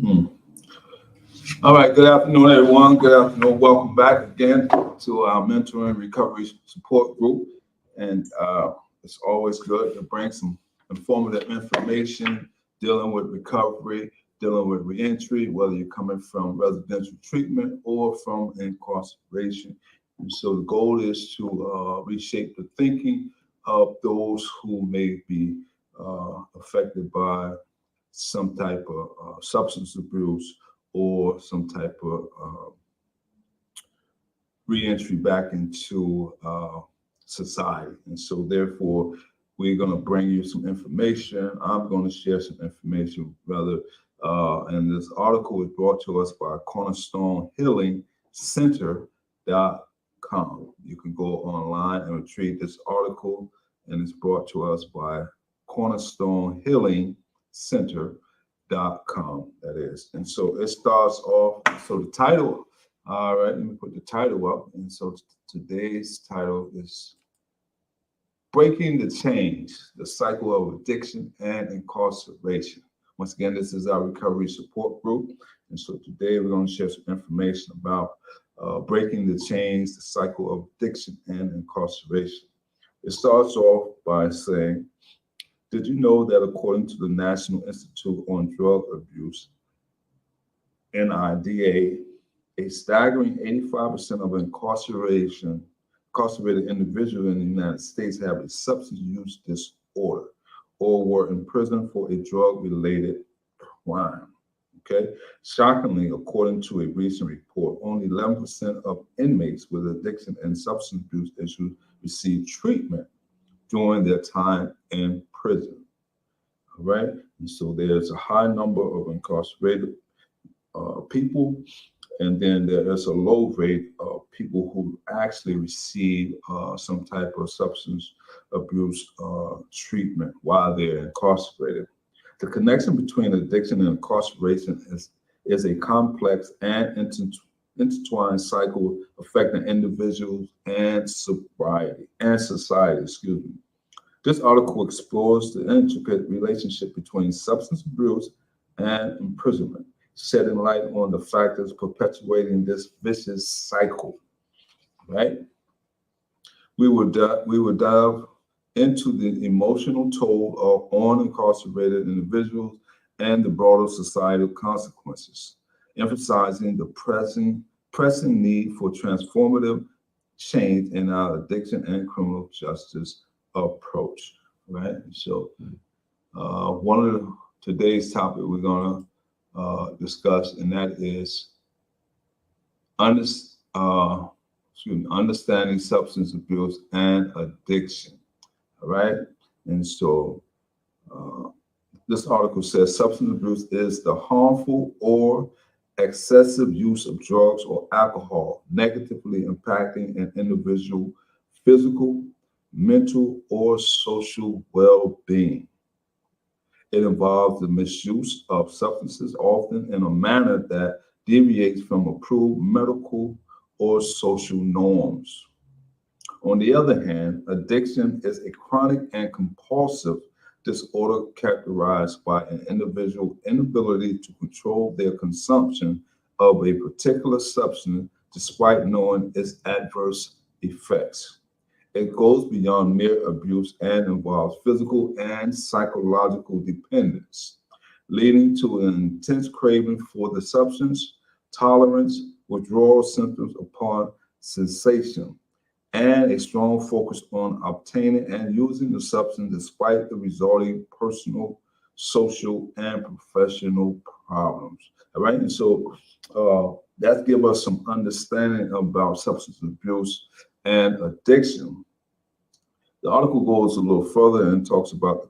Hmm. All right, good afternoon, everyone. Good afternoon. Welcome back again to our mentoring recovery support group. And it's always good to bring some informative information dealing with recovery, dealing with reentry, whether you're coming from residential treatment or from incarceration. And so the goal is to reshape the thinking of those who may be affected by some type of substance abuse or some type of reentry back into society. And so, therefore, we're going to bring you some information. I'm going to share some information, rather. And this article is brought to us by Cornerstone Healing Center.com. You can go online and retrieve this article, and it's brought to us by Cornerstone Healing Center.com. That is. And so it starts off. So the title, all right, let me put the title up. And so today's title is Breaking the Change, the Cycle of Addiction and Incarceration. Once again, this is our recovery support group. And so today we're going to share some information about breaking the change, the cycle of addiction and incarceration. It starts off by saying, did you know that according to the National Institute on Drug Abuse, NIDA, a staggering 85% of incarcerated individuals in the United States have a substance use disorder or were in prison for a drug-related crime. Okay. Shockingly, according to a recent report, only 11% of inmates with addiction and substance abuse issues receive treatment during their time in prison. All right. And so there's a high number of incarcerated people, and then there is a low rate of people who actually receive some type of substance abuse treatment while they're incarcerated. The connection between addiction and incarceration is a complex and intertwined cycle affecting individuals and sobriety and society. Excuse me. This article explores the intricate relationship between substance abuse and imprisonment, shedding light on the factors perpetuating this vicious cycle. Right? We will dive into the emotional toll on incarcerated individuals and the broader societal consequences, emphasizing the pressing need for transformative change in our addiction and criminal justice approach. Right? So, one of today's topic we're gonna discuss, and that is understanding substance abuse and addiction. All right. And so this article says substance abuse is the harmful or excessive use of drugs or alcohol negatively impacting an individual physical, mental, or social well-being. It involves the misuse of substances, often in a manner that deviates from approved medical or social norms. On the other hand, addiction is a chronic and compulsive disorder characterized by an individual's inability to control their consumption of a particular substance despite knowing its adverse effects. It goes beyond mere abuse and involves physical and psychological dependence, leading to an intense craving for the substance, tolerance, withdrawal symptoms upon cessation, and a strong focus on obtaining and using the substance despite the resulting personal, social, and professional problems. All right, and so that gives us some understanding about substance abuse and addiction. The article goes a little further and talks about the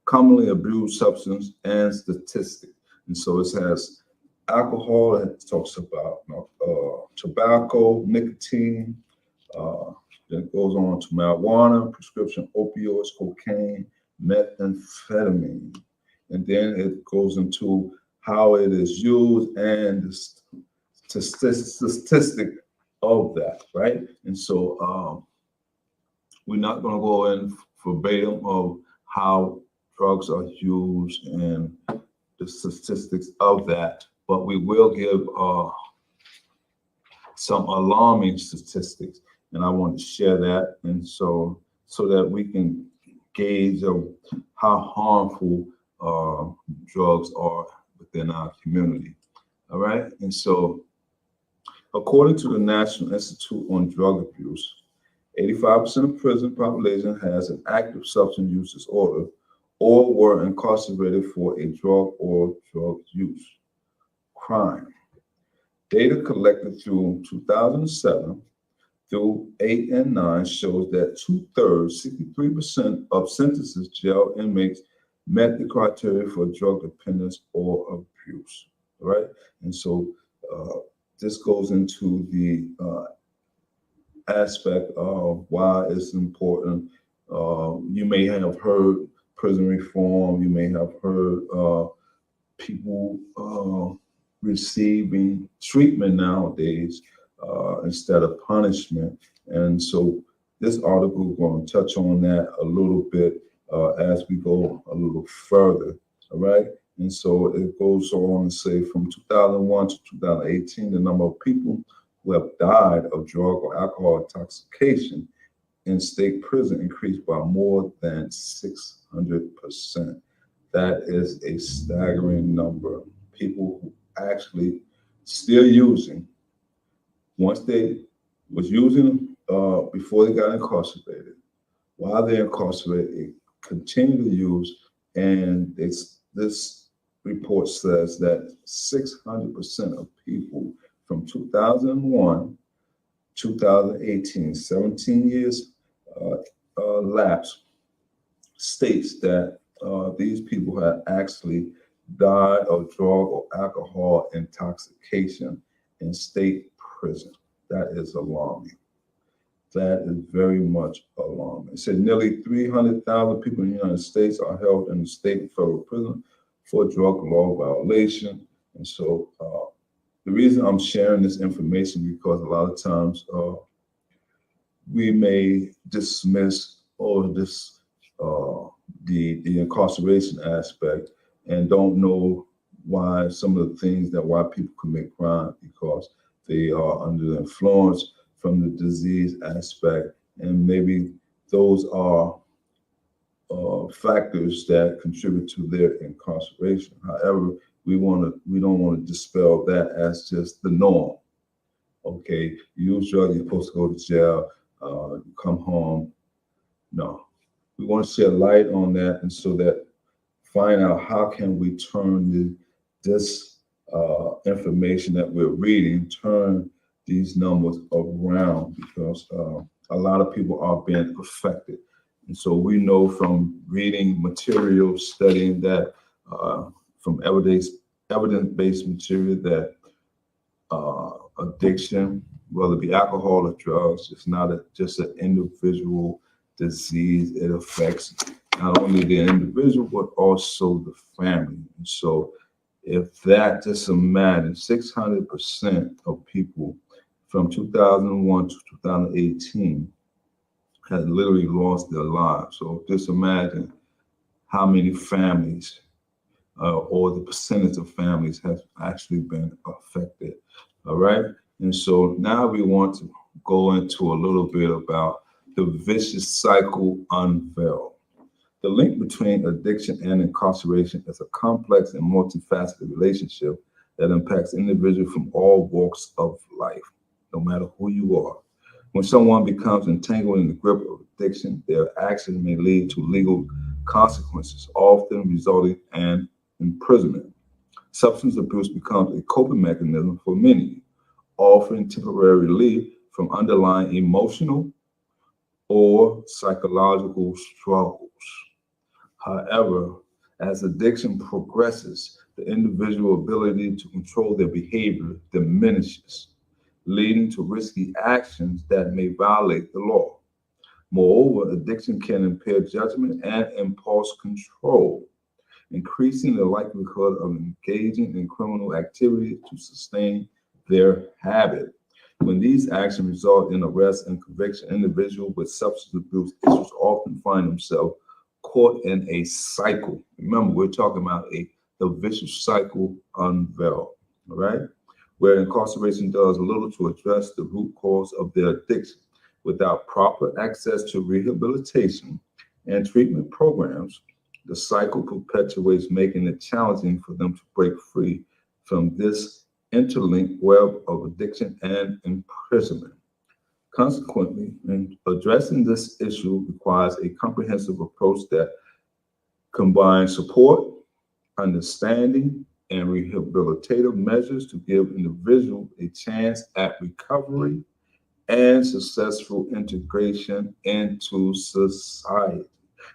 commonly abused substance and statistic. And so it has alcohol, it talks about tobacco, nicotine, then it goes on to marijuana, prescription opioids, cocaine, methamphetamine. And then it goes into how it is used and the statistic of that, right? And so we're not going to go in verbatim of how drugs are used and the statistics of that, but we will give some alarming statistics, and I want to share that, and so that we can gauge of how harmful drugs are within our community. All right, and so according to the National Institute on Drug Abuse, 85% of prison population has an active substance use disorder or were incarcerated for a drug or drug use crime. Data collected through 2007 through 8 and 9 shows that two-thirds, 63% of sentences jail inmates met the criteria for drug dependence or abuse, right? And so this goes into the aspect of why it's important. You may have heard prison reform, you may have heard people receiving treatment nowadays instead of punishment. And so this article is going to touch on that a little bit as we go a little further, all right? And so it goes on to say from 2001 to 2018, the number of people who have died of drug or alcohol intoxication in state prison increased by more than 600%. That is a staggering number. People who actually still using, once they was using before they got incarcerated, while they're incarcerated, they continue to use, and this report says that 600% of people from 2001, 2018, 17 years lapse, states that these people have actually died of drug or alcohol intoxication in state prison. That is alarming. That is very much alarming. It said nearly 300,000 people in the United States are held in the state and federal prison for drug law violation. And so the reason I'm sharing this information because a lot of times we may dismiss or this the incarceration aspect and don't know why some of the things that why people commit crime because they are under the influence from the disease aspect, and maybe those are factors that contribute to their incarceration. However, we don't want to dispel that as just the norm. Okay, you use drugs, you're supposed to go to jail, you come home. No, we want to shed light on that, and so that find out how can we turn this information that we're reading, turn these numbers around, because a lot of people are being affected. And so we know from reading materials, studying that from evidence-based material that addiction, whether it be alcohol or drugs, it's not just an individual disease. It affects not only the individual, but also the family. And so if that, just imagine 600% of people from 2001 to 2018 had literally lost their lives. So just imagine how many families or the percentage of families has actually been affected. All right. And so now we want to go into a little bit about the vicious cycle unveiled. The link between addiction and incarceration is a complex and multifaceted relationship that impacts individuals from all walks of life, no matter who you are. When someone becomes entangled in the grip of addiction, their actions may lead to legal consequences, often resulting in imprisonment. Substance abuse becomes a coping mechanism for many, offering temporary relief from underlying emotional or psychological struggles. However, as addiction progresses, the individual's ability to control their behavior diminishes, leading to risky actions that may violate the law. Moreover, addiction can impair judgment and impulse control, increasing the likelihood of engaging in criminal activity to sustain their habit. When these actions result in arrest and conviction, individuals with substance abuse issues often find themselves caught in a cycle. Remember, we're talking about a the vicious cycle unveiled, all right? Where incarceration does little to address the root cause of their addiction. Without proper access to rehabilitation and treatment programs, the cycle perpetuates, making it challenging for them to break free from this interlinked web of addiction and imprisonment. Consequently, in addressing this issue requires a comprehensive approach that combines support, understanding, and rehabilitative measures to give individuals a chance at recovery and successful integration into society.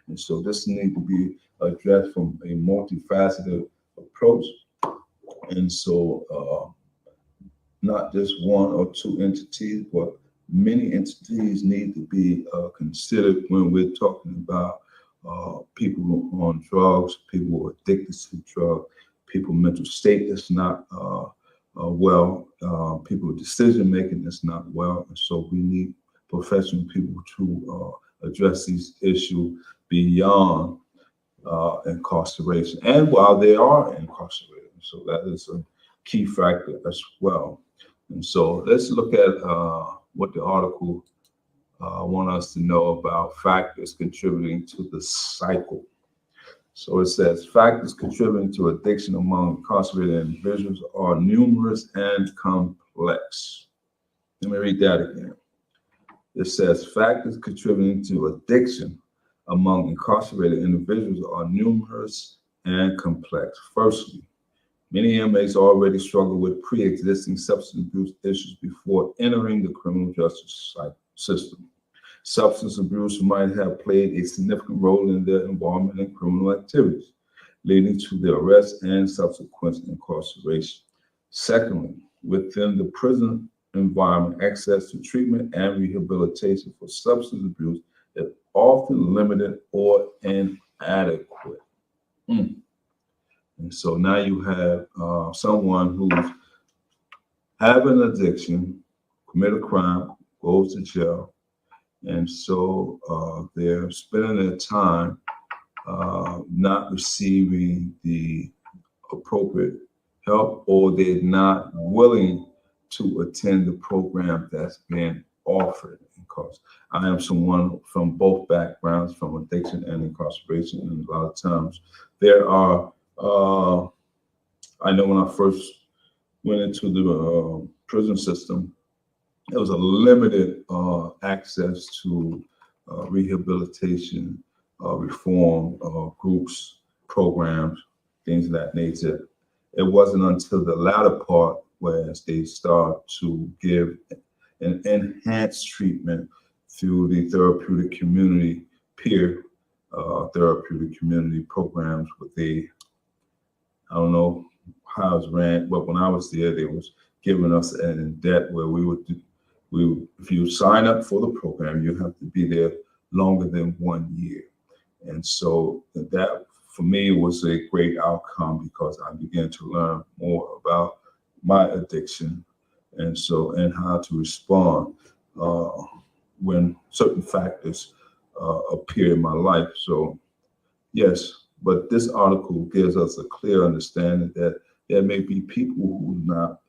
And so this needs to be addressed from a multifaceted approach. And so not just one or two entities, but many entities need to be considered when we're talking about people on drugs, people addicted to drugs, people mental state that's not well, people decision making that's not well. And so we need professional people to address these issues beyond incarceration and while they are incarcerated. So that is a key factor as well. And so let's look at what the article want us to know about factors contributing to the cycle. So it says factors contributing to addiction among incarcerated individuals are numerous and complex. Let me read that again. It says factors contributing to addiction among incarcerated individuals are numerous and complex. Firstly, many inmates already struggle with pre-existing substance abuse issues before entering the criminal justice system. Substance abuse might have played a significant role in their involvement in criminal activities, leading to their arrest and subsequent incarceration. Secondly, within the prison environment, access to treatment and rehabilitation for substance abuse is often limited or inadequate. And so now you have someone who's having an addiction, commit a crime, goes to jail, and so they're spending their time not receiving the appropriate help, or they're not willing to attend the program that's being offered. Because I am someone from both backgrounds, from addiction and incarceration, and a lot of times there are, I know when I first went into the prison system, there was a limited access to rehabilitation, reform groups, programs, things of that nature. It wasn't until the latter part where they start to give an enhanced treatment through the therapeutic community, peer therapeutic community programs. But I don't know how it's ran, but when I was there, they was giving us an in debt where if you sign up for the program, you have to be there longer than 1 year. And so that for me was a great outcome because I began to learn more about my addiction and how to respond when certain factors appear in my life. So yes, but this article gives us a clear understanding that there may be people who are not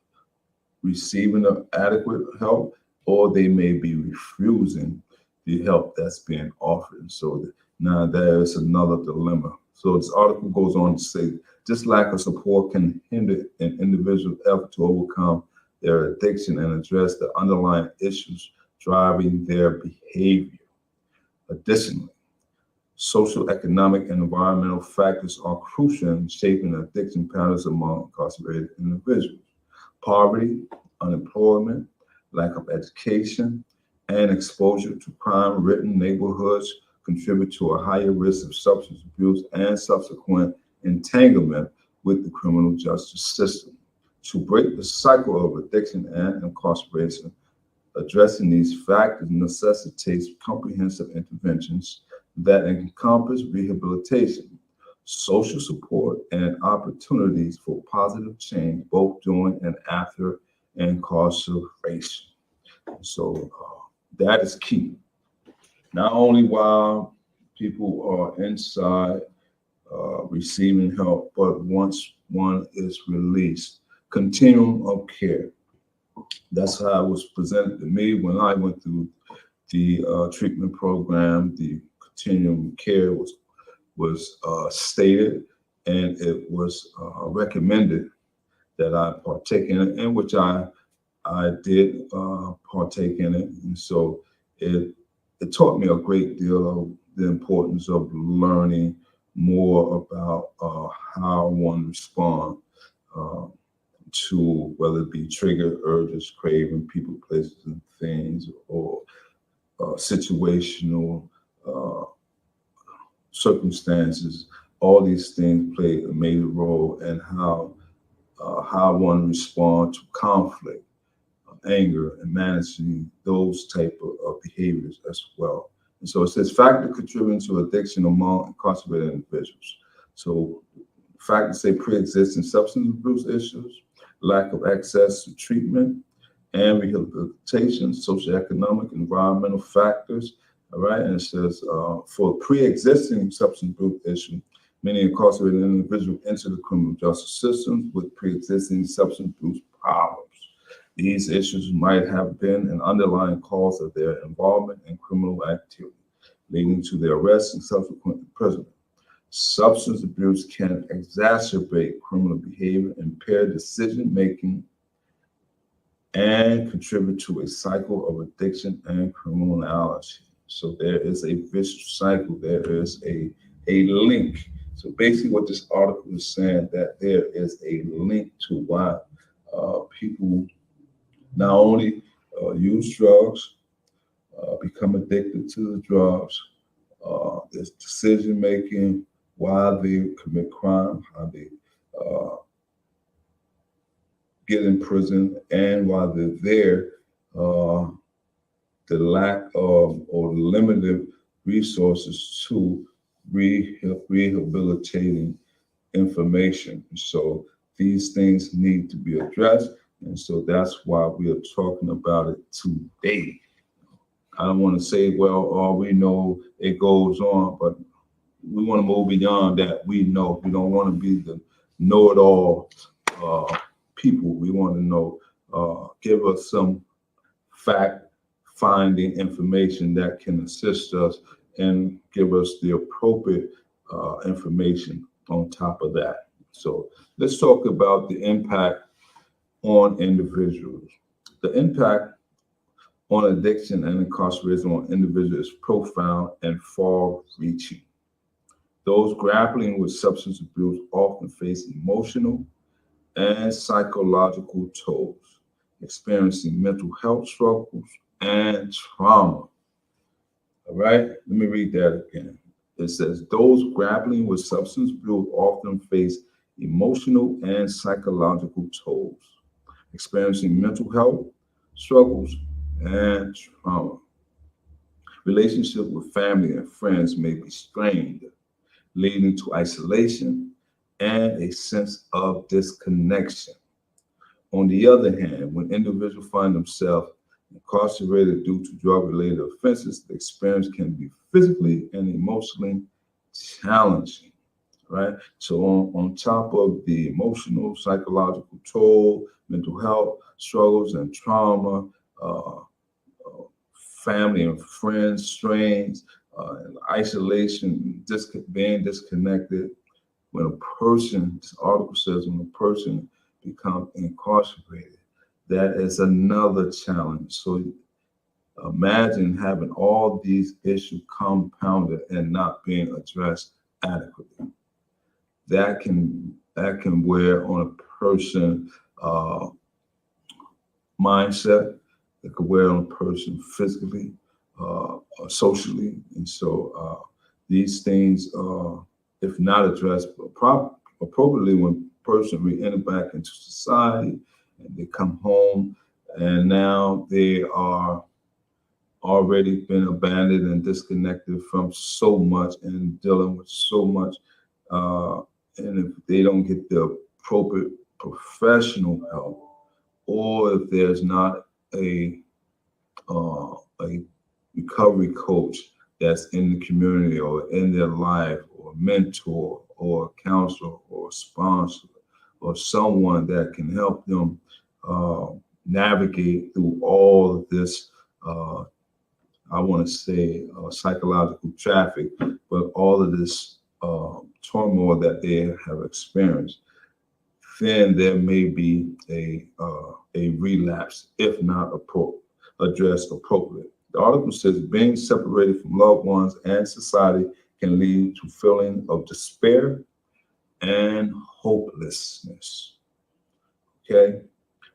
receiving the adequate help, or they may be refusing the help that's being offered. So now there is another dilemma. So this article goes on to say, this lack of support can hinder an individual's effort to overcome their addiction and address the underlying issues driving their behavior. Additionally, social, economic, and environmental factors are crucial in shaping addiction patterns among incarcerated individuals. Poverty, unemployment, lack of education, and exposure to crime-ridden neighborhoods contribute to a higher risk of substance abuse and subsequent entanglement with the criminal justice system. To break the cycle of addiction and incarceration, addressing these factors necessitates comprehensive interventions that encompass rehabilitation, social support, and opportunities for positive change, both during and after incarceration. So that is key. Not only while people are inside receiving help, but once one is released, continuum of care. That's how it was presented to me when I went through the treatment program. The continuum of care was stated, and it was recommended that I partake in it, in which I did partake in it, and so it taught me a great deal of the importance of learning more about how one responds to whether it be trigger, urges, craving, people, places, and things, or situational circumstances. All these things play a major role in how one responds to conflict, anger, and managing those type of behaviors as well. And so it says factor contributing to addiction among incarcerated individuals. So factors say pre-existing substance abuse issues, lack of access to treatment and rehabilitation, socioeconomic, environmental factors. All right, and it says for pre-existing substance abuse issue, many incarcerated individuals enter the criminal justice system with pre-existing substance abuse problems. These issues might have been an underlying cause of their involvement in criminal activity, leading to their arrest and subsequent imprisonment. Substance abuse can exacerbate criminal behavior, impair decision-making, and contribute to a cycle of addiction and criminality. So there is a vicious cycle. There is a link. So basically what this article is saying, that there is a link to why people not only use drugs, become addicted to the drugs, there's decision making, why they commit crime, how they get in prison, and while they're there, the lack of or limited resources to rehabilitating information. So these things need to be addressed. And so that's why we are talking about it today. I don't want to say, well, all we know it goes on, but we want to move beyond that. We know. We don't want to be the know-it-all people. We want to know, give us some fact-finding information that can assist us and give us the appropriate information on top of that. So let's talk about the impact on individuals. The impact on addiction and incarceration on individuals is profound and far-reaching. Those grappling with substance abuse often face emotional and psychological tolls, experiencing mental health struggles and trauma. All right, let me read that again. It says, those grappling with substance abuse often face emotional and psychological tolls, experiencing mental health struggles and trauma. Relationships with family and friends may be strained, leading to isolation and a sense of disconnection. On the other hand, when individuals find themselves incarcerated due to drug-related offenses, the experience can be physically and emotionally challenging, right? So on top of the emotional, psychological toll, mental health struggles and trauma, family and friends strains, isolation, being disconnected. When a person, this article says, when a person becomes incarcerated, that is another challenge. So imagine having all these issues compounded and not being addressed adequately. That can wear on a person mindset. It could wear on a person physically, socially, and so these things, if not addressed appropriately, when a person re-enter back into society and they come home, and now they are already been abandoned and disconnected from so much and dealing with so much, and if they don't get the appropriate professional help, or if there's not a recovery coach that's in the community or in their life, or mentor, or a counselor or a sponsor or someone that can help them navigate through all of this, I want to say psychological traffic, but all of this turmoil that they have experienced, then there may be a relapse if not addressed appropriately. The article says being separated from loved ones and society can lead to feeling of despair and hopelessness. Okay.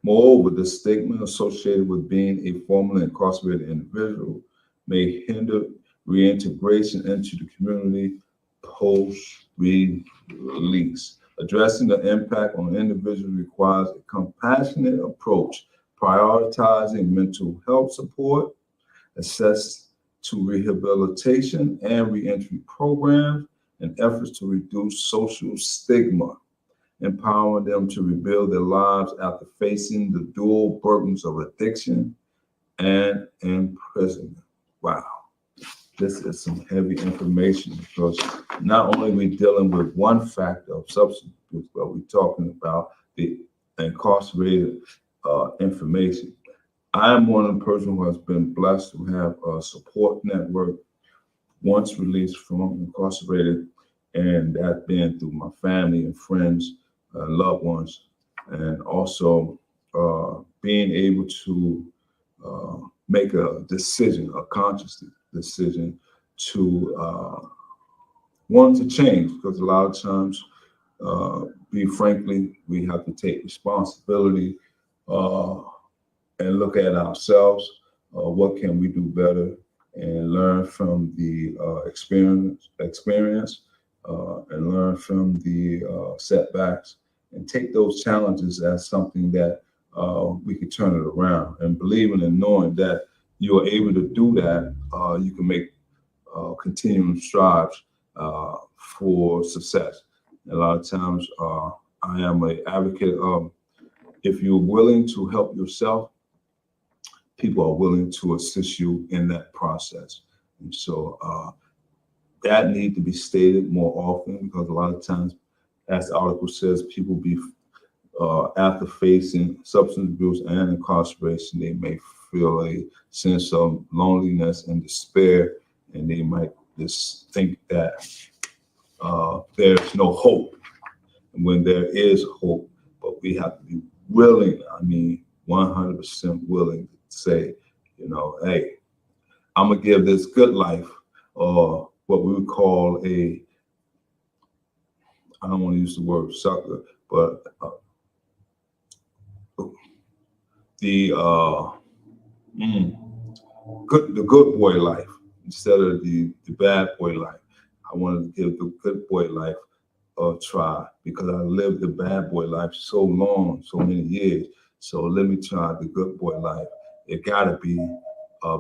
Moreover, the stigma associated with being a formerly incarcerated individual may hinder reintegration into the community post-release. Addressing the impact on individuals requires a compassionate approach, prioritizing mental health support, access to rehabilitation and reentry programs, and efforts to reduce social stigma, empowering them to rebuild their lives after facing the dual burdens of addiction and imprisonment. Wow, this is some heavy information because not only are we dealing with one factor of substance abuse, but we're talking about the incarcerated information. I am one of the person who has been blessed to have a support network once released from incarcerated, and that been through my family and friends, loved ones, and also being able to make a decision, a conscious decision to want to change, because a lot of times, be frankly, we have to take responsibility and look at ourselves. What can we do better, and learn from the experience, and learn from the setbacks, and take those challenges as something that we can turn it around. And believing and knowing that you are able to do that, you can make continuing strides for success. A lot of times, I am an advocate of, if you're willing to help yourself, people are willing to assist you in that process. And so that need to be stated more often, because a lot of times, as the article says, people be after facing substance abuse and incarceration, they may feel a sense of loneliness and despair, and they might just think that there's no hope, when there is hope. But we have to be willing, 100% willing to say, hey, I'm gonna give this good life, or what we would call I don't want to use the word sucker, but the good boy life instead of the bad boy life. I wanted to give the good boy life a try, because I lived the bad boy life so long, so many years. So let me try the good boy life. It gotta be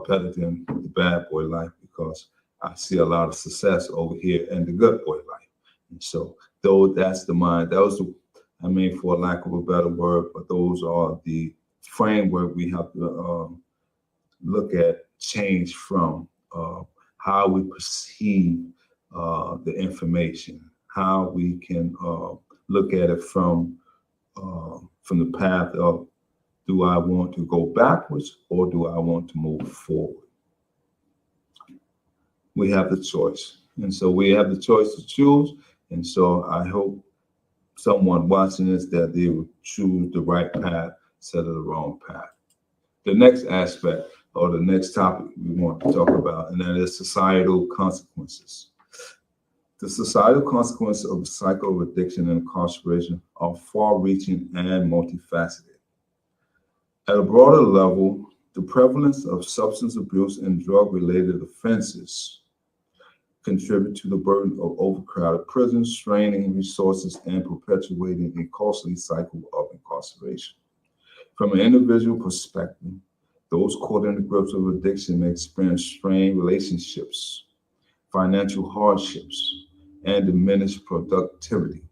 better than the bad boy life, because I see a lot of success over here in the good boy life. And so, though that's the mind, for lack of a better word, but those are the framework we have to look at, change from how we perceive the information, how we can look at it from the path of, do I want to go backwards or do I want to move forward? We have the choice. And so we have the choice to choose. And so I hope someone watching this, that they will choose the right path instead of the wrong path. The next aspect, or the next topic we want to talk about, and that is societal consequences. The societal consequences of the cycle of addiction and incarceration are far-reaching and multifaceted. At a broader level, the prevalence of substance abuse and drug-related offenses contribute to the burden of overcrowded prisons, straining resources, and perpetuating a costly cycle of incarceration. From an individual perspective, those caught in the grips of addiction may experience strained relationships, financial hardships, and diminished productivity,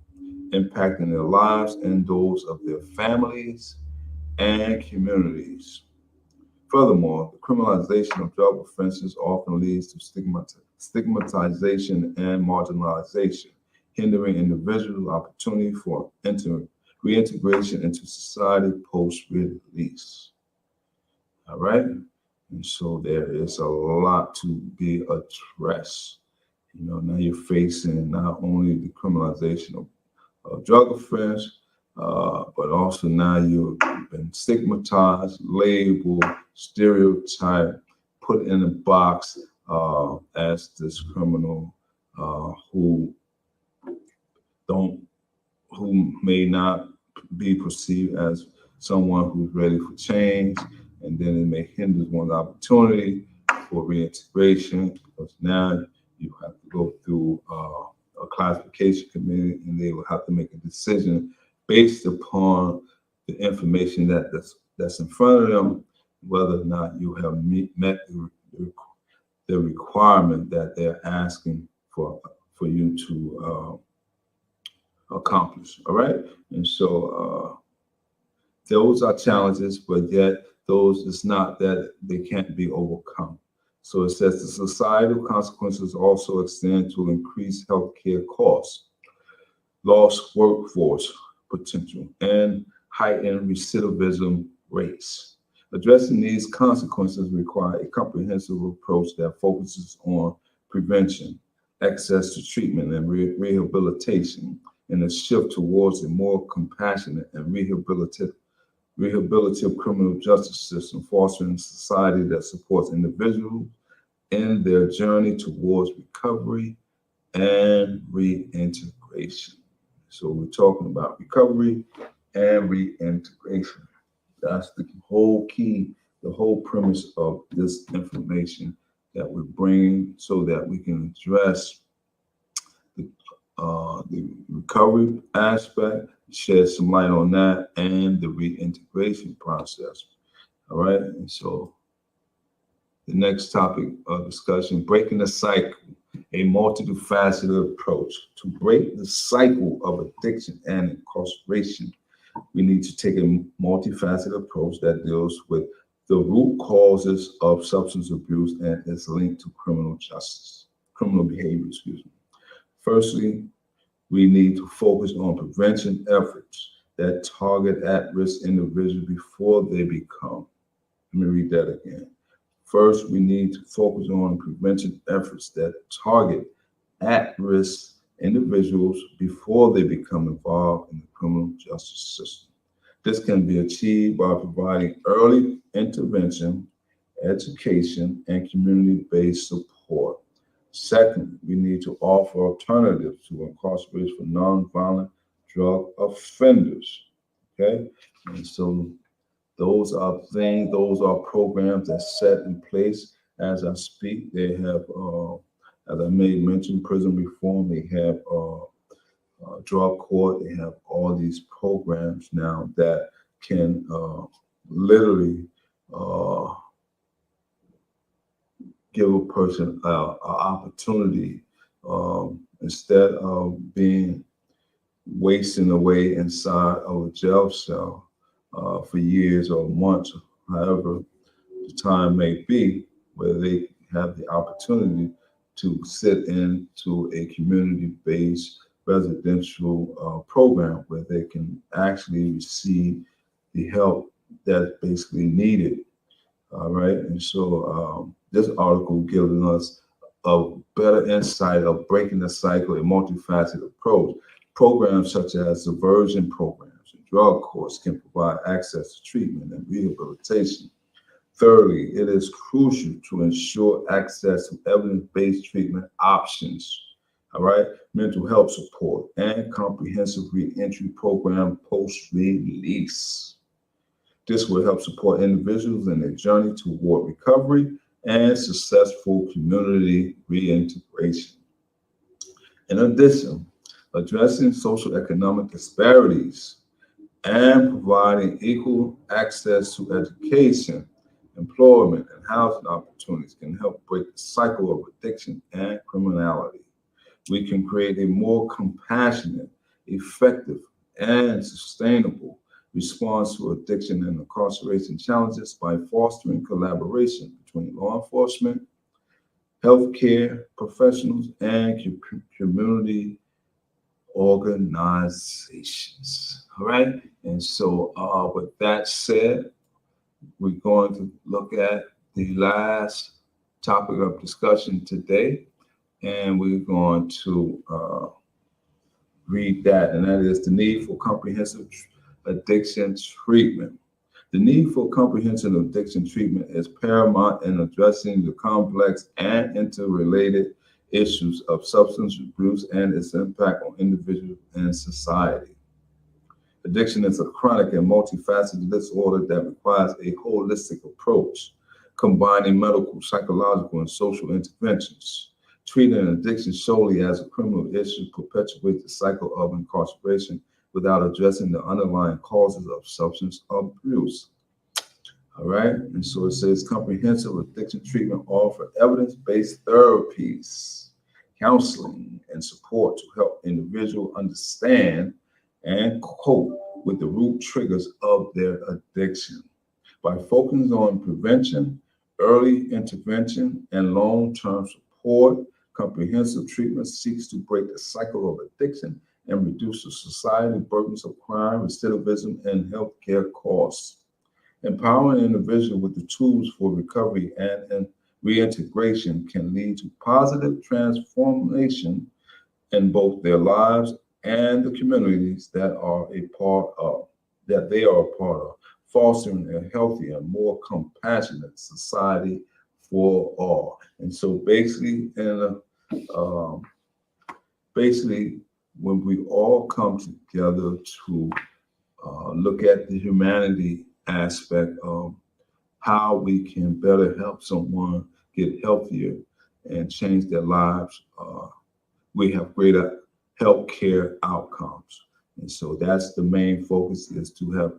impacting their lives and those of their families and communities. Furthermore, the criminalization of drug offenses often leads to stigmatization and marginalization, hindering individual opportunity for reintegration into society post-release. All right? And so there is a lot to be addressed. Now you're facing not only the criminalization of drug offense, but also now you've been stigmatized, labeled, stereotyped, put in a box as this criminal who may not be perceived as someone who's ready for change, and then it may hinder one's opportunity for reintegration, because now you have to go through a classification committee, and they will have to make a decision based upon the information that's in front of them, whether or not you have met the requirement that they're asking for you to accomplish. All right, and so those are challenges, but yet those it's not that they can't be overcome. So it says the societal consequences also extend to increased healthcare costs, lost workforce potential, and heightened recidivism rates. Addressing these consequences require a comprehensive approach that focuses on prevention, access to treatment, and rehabilitation, and a shift towards a more compassionate and rehabilitative criminal justice system, fostering a society that supports individuals in their journey towards recovery and reintegration. So we're talking about recovery and reintegration. That's the whole key, the whole premise of this information that we're bringing, so that we can address the recovery aspect, shed some light on that, and the reintegration process. All right, and so the next topic of discussion: breaking the cycle, a multifaceted approach. To break the cycle of addiction and incarceration, we need to take a multifaceted approach that deals with the root causes of substance abuse and is linked to criminal behavior, excuse me. Firstly, we need to focus on prevention efforts that target at-risk individuals before they become. Let me read that again. First, we need to focus on prevention efforts that target at-risk individuals before they become involved in the criminal justice system. This can be achieved by providing early intervention, education, and community-based support. Second, we need to offer alternatives to incarceration for nonviolent drug offenders. Okay, and so those are programs that's set in place as I speak. They have, as I may mention, prison reform. They have drug court. They have all these programs now that can literally give a person an opportunity instead of being wasting away inside of a jail cell for years or months, however the time may be, where they have the opportunity to sit into a community-based residential program where they can actually receive the help that's basically needed. All right, and so this article giving us a better insight of breaking the cycle, a multifaceted approach. Programs such as diversion programs and drug courts can provide access to treatment and rehabilitation. Thirdly, it is crucial to ensure access to evidence-based treatment options, all right, mental health support, and comprehensive reentry program post-release. This will help support individuals in their journey toward recovery and successful community reintegration. In addition, addressing social economic disparities and providing equal access to education, employment, and housing opportunities can help break the cycle of addiction and criminality. We can create a more compassionate, effective, and sustainable response to addiction and incarceration challenges by fostering collaboration between law enforcement, healthcare professionals, and community organizations. All right. And so with that said, we're going to look at the last topic of discussion today, and we're going to read that, and that is the need for comprehensive addiction treatment. The need for comprehensive addiction treatment is paramount in addressing the complex and interrelated issues of substance abuse and its impact on individuals and society. Addiction is a chronic and multifaceted disorder that requires a holistic approach, combining medical, psychological, and social interventions. Treating an addiction solely as a criminal issue perpetuates the cycle of incarceration without addressing the underlying causes of substance abuse. All right, and so it says comprehensive addiction treatment offer evidence-based therapies, counseling, and support to help individuals understand and cope with the root triggers of their addiction. By focusing on prevention, early intervention, and long-term support, comprehensive treatment seeks to break the cycle of addiction and reduce the societal burdens of crime, recidivism, and healthcare costs. Empowering individuals with the tools for recovery and reintegration can lead to positive transformation in both their lives and the communities that they are a part of, fostering a healthier and more compassionate society for all. And so basically, when we all come together to look at the humanity aspect of how we can better help someone get healthier and change their lives, we have greater healthcare outcomes. And so that's the main focus, is to have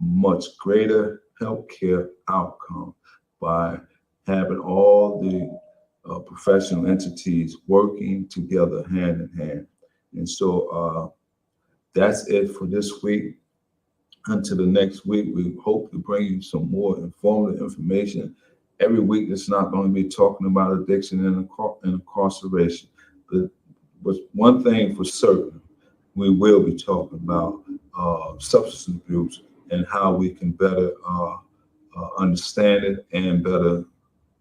much greater healthcare outcome by having all the professional entities working together hand in hand. And so that's it for this week. Until the next week, we hope to bring you some more informative information. Every week, it's not going to be talking about addiction and incarceration. But one thing for certain, we will be talking about substance abuse and how we can better understand it and better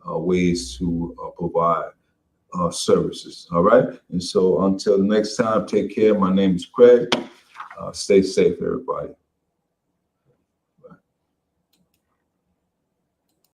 ways to provide services. All right. And so until the next time, take care. My name is Craig. Stay safe, everybody.